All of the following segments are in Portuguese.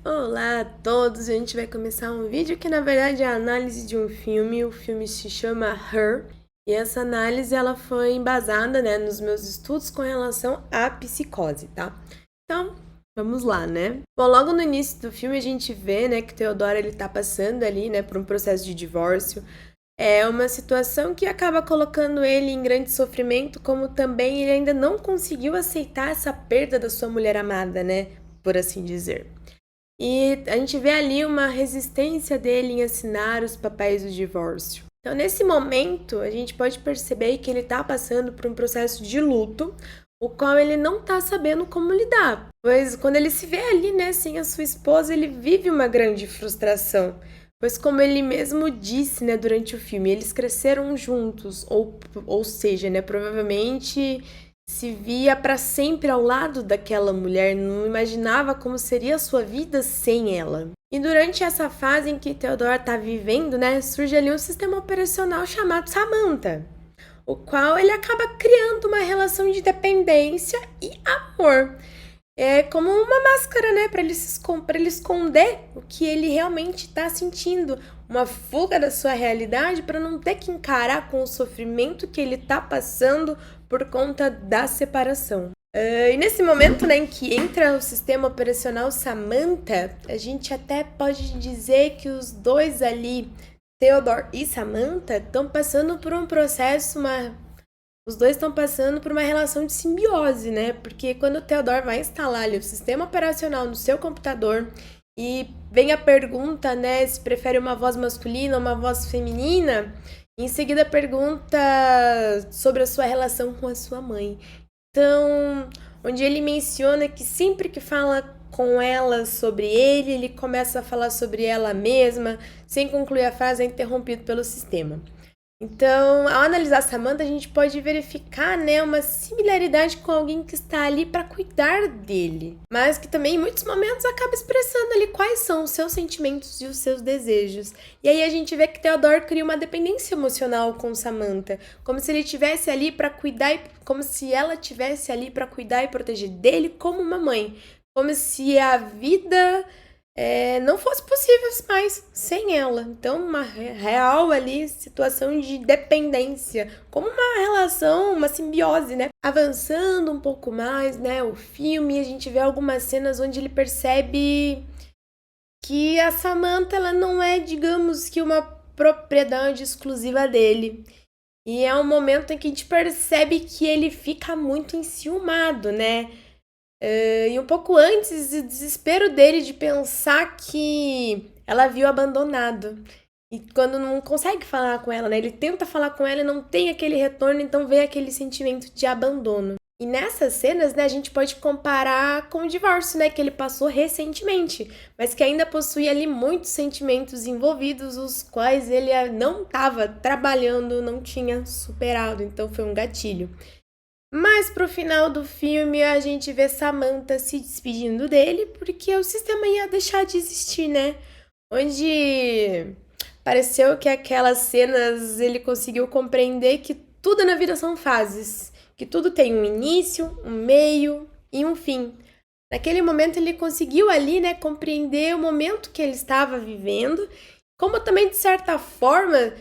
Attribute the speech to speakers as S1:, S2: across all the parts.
S1: Olá a todos! A gente vai começar um vídeo que na verdade é a análise de um filme. O filme se chama Her e essa análise ela foi embasada, né, nos meus estudos com relação à psicose, tá? Então, vamos lá, né? Bom, logo no início do filme a gente vê, né, que Theodore ele tá passando ali, né, por um processo de divórcio. É uma situação que acaba colocando ele em grande sofrimento, como também ele ainda não conseguiu aceitar essa perda da sua mulher amada, né, por assim dizer. E a gente vê ali uma resistência dele em assinar os papéis do divórcio. Então, nesse momento, a gente pode perceber que ele está passando por um processo de luto, o qual ele não está sabendo como lidar. Pois quando ele se vê ali, né, sem a sua esposa, ele vive uma grande frustração. Pois como ele mesmo disse, né, durante o filme, eles cresceram juntos, ou seja, né, provavelmente se via para sempre ao lado daquela mulher, não imaginava como seria a sua vida sem ela. E durante essa fase em que Theodore está vivendo, né, surge ali um sistema operacional chamado Samantha, o qual ele acaba criando uma relação de dependência e amor. É como uma máscara, né, para ele esconder o que ele realmente está sentindo, uma fuga da sua realidade para não ter que encarar com o sofrimento que ele está passando por conta da separação. E nesse momento, né, em que entra o sistema operacional Samantha, a gente até pode dizer que os dois ali, Theodore e Samantha, estão passando por um processo, os dois estão passando por uma relação de simbiose, né? Porque quando o Theodore vai instalar ali o sistema operacional no seu computador e vem a pergunta, né, se prefere uma voz masculina ou uma voz feminina, em seguida pergunta sobre a sua relação com a sua mãe. Então, onde ele menciona que sempre que fala com ela sobre ele começa a falar sobre ela mesma, sem concluir a frase é interrompido pelo sistema. Então, ao analisar Samantha, a gente pode verificar, né, uma similaridade com alguém que está ali para cuidar dele, mas que também em muitos momentos acaba expressando ali quais são os seus sentimentos e os seus desejos. E aí a gente vê que Theodore cria uma dependência emocional com Samantha, como se ele tivesse ali para cuidar, como se ela tivesse ali para cuidar e proteger dele como uma mãe, como se a vida não fosse possível mais sem ela. Então, uma real ali situação de dependência, como uma relação, uma simbiose, né? Avançando um pouco mais, né? O filme, a gente vê algumas cenas onde ele percebe que a Samantha, ela não é, digamos que uma propriedade exclusiva dele. E é um momento em que a gente percebe que ele fica muito enciumado, né? E um pouco antes, o desespero dele de pensar que ela viu abandonado. E quando não consegue falar com ela, né? Ele tenta falar com ela e não tem aquele retorno, então vem aquele sentimento de abandono. E nessas cenas, né, a gente pode comparar com o divórcio, né, que ele passou recentemente, mas que ainda possui ali muitos sentimentos envolvidos, os quais ele não estava trabalhando, não tinha superado, então foi um gatilho. Mas pro final do filme a gente vê Samantha se despedindo dele porque o sistema ia deixar de existir, né? Onde pareceu que aquelas cenas ele conseguiu compreender que tudo na vida são fases, que tudo tem um início, um meio e um fim. Naquele momento ele conseguiu ali, né, compreender o momento que ele estava vivendo, como também de certa forma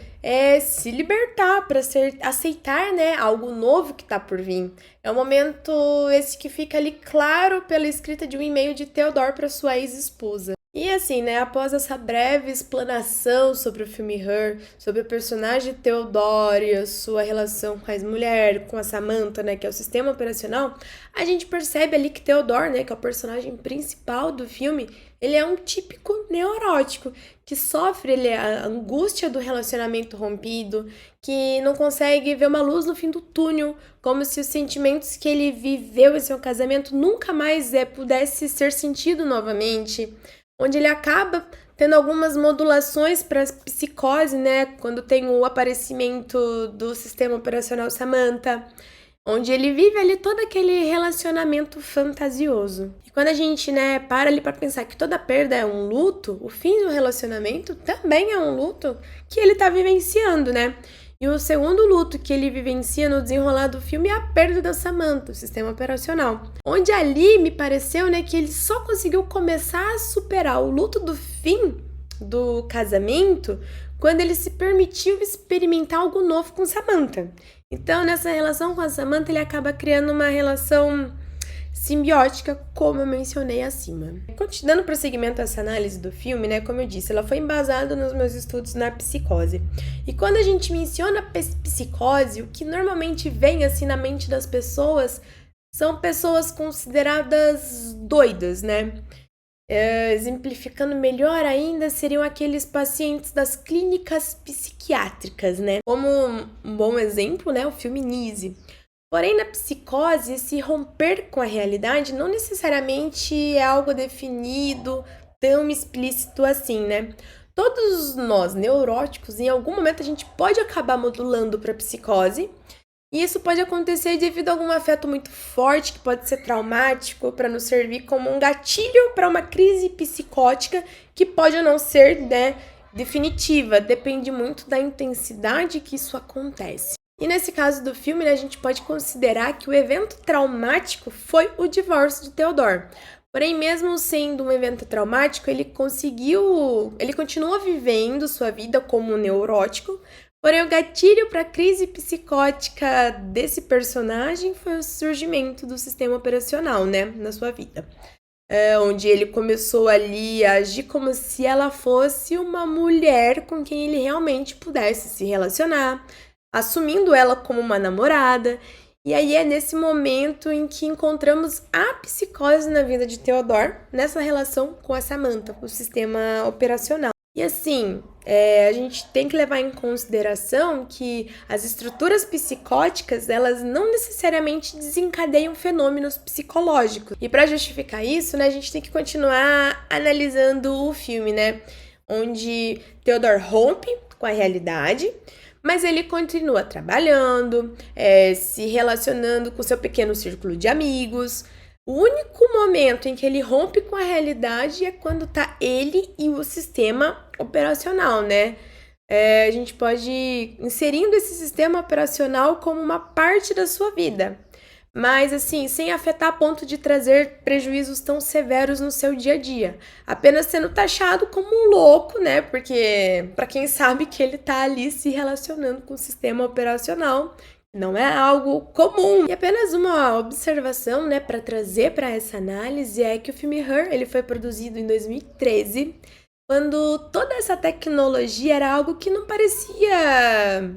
S1: se libertar para aceitar, né, algo novo que está por vir. É um momento esse que fica ali claro pela escrita de um e-mail de Theodore para sua ex-esposa. E assim, né, após essa breve explanação sobre o filme Her, sobre o personagem Theodore, a sua relação com a ex-mulher, com a Samantha, né, que é o sistema operacional, a gente percebe ali que Theodore, né, que é o personagem principal do filme, ele é um típico neurótico, que sofre a angústia do relacionamento rompido, que não consegue ver uma luz no fim do túnel, como se os sentimentos que ele viveu em seu casamento nunca mais pudesse ser sentido novamente, onde ele acaba tendo algumas modulações para psicose, né, quando tem o aparecimento do sistema operacional Samantha, onde ele vive ali todo aquele relacionamento fantasioso. E quando a gente, né, para ali para pensar que toda perda é um luto, o fim do relacionamento também é um luto que ele tá vivenciando, né? E o segundo luto que ele vivencia no desenrolar do filme é a perda da Samantha, o sistema operacional. Onde ali me pareceu, né, que ele só conseguiu começar a superar o luto do fim do casamento quando ele se permitiu experimentar algo novo com Samantha. Então, nessa relação com a Samantha, ele acaba criando uma relação simbiótica, como eu mencionei acima. Dando prosseguimento a essa análise do filme, né, como eu disse, ela foi embasada nos meus estudos na psicose. E quando a gente menciona psicose, o que normalmente vem assim na mente das pessoas são pessoas consideradas doidas, né? Exemplificando melhor ainda, seriam aqueles pacientes das clínicas psiquiátricas, né? Como um bom exemplo, né, o filme Nise. Porém, na psicose, esse romper com a realidade não necessariamente é algo definido, tão explícito assim, né? Todos nós, neuróticos, em algum momento a gente pode acabar modulando para psicose, e isso pode acontecer devido a algum afeto muito forte, que pode ser traumático, para nos servir como um gatilho para uma crise psicótica, que pode ou não ser, né, definitiva, depende muito da intensidade que isso acontece. E nesse caso do filme, né, a gente pode considerar que o evento traumático foi o divórcio de Theodore. Porém, mesmo sendo um evento traumático, ele continua vivendo sua vida como neurótico. Porém, o gatilho para a crise psicótica desse personagem foi o surgimento do sistema operacional, né, na sua vida. Onde ele começou ali a agir como se ela fosse uma mulher com quem ele realmente pudesse se relacionar, assumindo ela como uma namorada. E aí é nesse momento em que encontramos a psicose na vida de Theodore, nessa relação com a Samantha, o sistema operacional. E assim, a gente tem que levar em consideração que as estruturas psicóticas, elas não necessariamente desencadeiam fenômenos psicológicos. E para justificar isso, né, a gente tem que continuar analisando o filme, né, onde Theodore rompe com a realidade, mas ele continua trabalhando, se relacionando com seu pequeno círculo de amigos. O único momento em que ele rompe com a realidade é quando tá ele e o sistema operacional, né? A gente pode ir inserindo esse sistema operacional como uma parte da sua vida, mas assim, sem afetar a ponto de trazer prejuízos tão severos no seu dia a dia, apenas sendo taxado como um louco, né? Porque para quem sabe que ele tá ali se relacionando com o sistema operacional, não é algo comum. E apenas uma observação, né, para trazer para essa análise é que o filme Her, ele foi produzido em 2013, quando toda essa tecnologia era algo que não parecia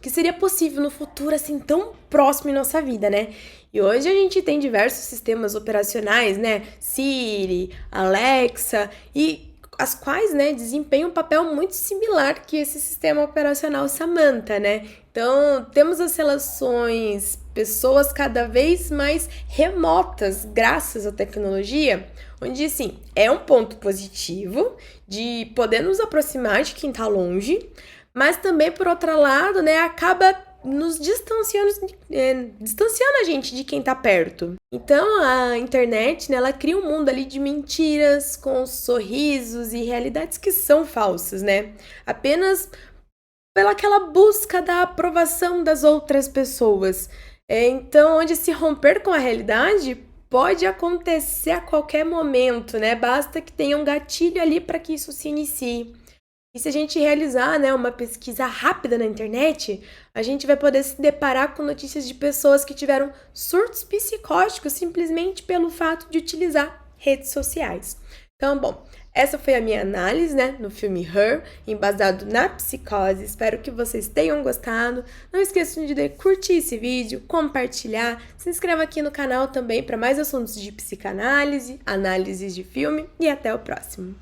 S1: que seria possível no futuro assim tão próximo em nossa vida, né? E hoje a gente tem diversos sistemas operacionais, né? Siri, Alexa, e as quais, né, desempenham um papel muito similar que esse sistema operacional Samantha, né? Então, temos as relações, pessoas cada vez mais remotas, graças à tecnologia, onde, sim, é um ponto positivo de poder nos aproximar de quem está longe, mas também, por outro lado, né, acaba nos distanciando a gente de quem tá perto. Então, a internet, né, ela cria um mundo ali de mentiras, com sorrisos e realidades que são falsas, né? Apenas pelaquela busca da aprovação das outras pessoas. Então, onde se romper com a realidade pode acontecer a qualquer momento, né? Basta que tenha um gatilho ali para que isso se inicie. E se a gente realizar, né, uma pesquisa rápida na internet, a gente vai poder se deparar com notícias de pessoas que tiveram surtos psicóticos simplesmente pelo fato de utilizar redes sociais. Então, bom, essa foi a minha análise, né, no filme Her, embasado na psicose. Espero que vocês tenham gostado. Não esqueçam de curtir esse vídeo, compartilhar, se inscreva aqui no canal também para mais assuntos de psicanálise, análises de filme e até o próximo.